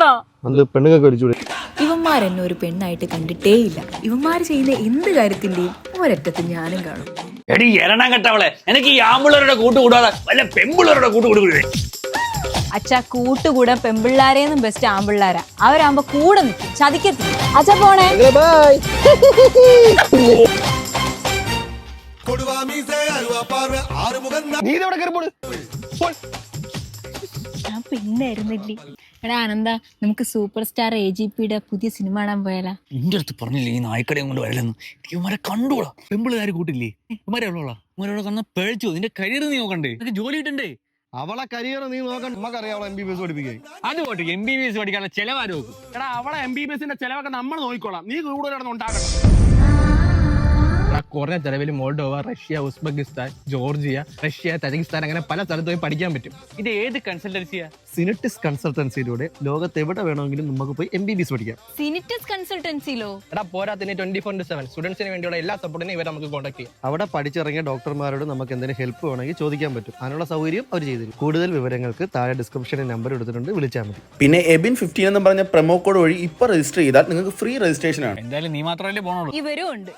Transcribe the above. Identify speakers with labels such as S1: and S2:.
S1: വേണോ?
S2: അത് പെണ്ണുങ്ങൾക്ക് വലിച്ചൂടെ?
S1: ഇവന്മാരെന്നെ ഒരു പെണ്ണായിട്ട് കണ്ടിട്ടേ ഇല്ല. ഇവന്മാര് ചെയ്യുന്ന എന്ത് കാര്യത്തിന്റെയും ഒരറ്റത്ത് ഞാനും കാണും.
S3: എടി എരണം കെട്ടവളെ, എനിക്ക് ഈ ആമ്പിള്ളേരുടെ കൂട്ടുകൂടാതെ വല്ല പെമ്പിള്ളേരുടെ കൂട്ടുകൂടുകയെ.
S4: അച്ഛാ, കൂട്ടുകൂടാൻ പെമ്പിള്ളാരേന്നും ബെസ്റ്റ് ആമ്പിള്ളാരാ. അവരാകുമ്പോ കൂടെ നിൽക്കും, ചതിക്കത്തില്ല. അച്ഛാ പോണേ.
S1: ഞാൻ പെണ്ണായിരുന്നില്ലേ? എടാ ആനന്ദ, നമുക്ക് സൂപ്പർ സ്റ്റാർ AGPയുടെ പുതിയ സിനിമ കാണാൻ പോയാലാ?
S3: നിന്റെ അടുത്ത് പറഞ്ഞില്ലേ ഈ നായ്ക്കടയും കൊണ്ട് വരലെന്ന്? ഇവന്മാരെ കണ്ടോളാം. പെമ്പിളുകാർ കൂട്ടില്ലേ ഇവന്മാരെ ഉള്ളോളാം. ഇവന്മാരോട് കന്ന പഴിച്ചു. നിന്റെ കരിയർ നീ നോക്കണ്ടേ? നിനക്ക് ജോലി കിട്ടണ്ടേ?
S2: അവളെ കരിയർ നീ നോക്കണ്ട. നമുക്കറിയാം അവളെ MBBS പഠിപ്പിക്കാൻ.
S3: അത് പോട്ടെ, MBBS പഠിക്കാനുള്ള ചെലവാര് നോക്കും.
S5: എടാ, അവളെ MBBSന്റെ ചെലവൊക്കെ നമ്മൾ നോക്കിക്കോളാം. നീ കൂടുതൽ ഉണ്ടാക്കണം. കുറഞ്ഞ ചെലവിൽ Moldova, Russia, Uzbekistan, Georgia, Russia, Tajikistan അങ്ങനെ പല സ്ഥലത്ത് പോയി പഠിക്കാൻ പറ്റും.
S3: ഇത് ഏത് കൺസൾട്ടൻസിയാ?
S2: സിനിറ്റിസ് കൺസൾട്ടൻസിയിലൂടെ ലോകത്ത് എവിടെ വേണമെങ്കിലും നമുക്ക് പോയി MBBS പഠിക്കാം.
S4: സിനിറ്റസ് കൺസൾട്ടൻസിയിലോ?
S5: എടാ, പോരാത്തിന് 24/7 സ്റ്റുഡൻസിന് വേണ്ടിയുള്ള എല്ലാ സപ്പോർട്ടിനും ഇവരെ നമുക്ക് കോൺടാക്ട് ചെയ്യാം.
S2: അവിടെ പഠിച്ചിറങ്ങിയ ഡോക്ടർമാരോട് നമുക്ക് എന്തെങ്കിലും ഹെൽപ്പ് വേണമെങ്കിൽ ചോദിക്കാൻ പറ്റും. അതിനുള്ള സൗകര്യം അവർ ചെയ്തു തരും. കൂടുതൽ വിവരങ്ങൾക്ക് താഴെ ഡിസ്ക്രിപ്ഷനിൽ നമ്പർ എടുത്തിട്ടുണ്ട്, വിളിച്ചാൽ മതി.
S6: പിന്നെ എബിൻ 15 എന്ന് പറഞ്ഞ പ്രൊമോ കോഡ് വഴി ഇപ്പോൾ രജിസ്റ്റർ ചെയ്താൽ നിങ്ങൾക്ക് ഫ്രീ രജിസ്ട്രേഷൻ ആണ്.
S3: എന്തായാലും നീ മാത്രമല്ലേ പോണുള്ളൂ.
S4: ഇവരും ഉണ്ട്.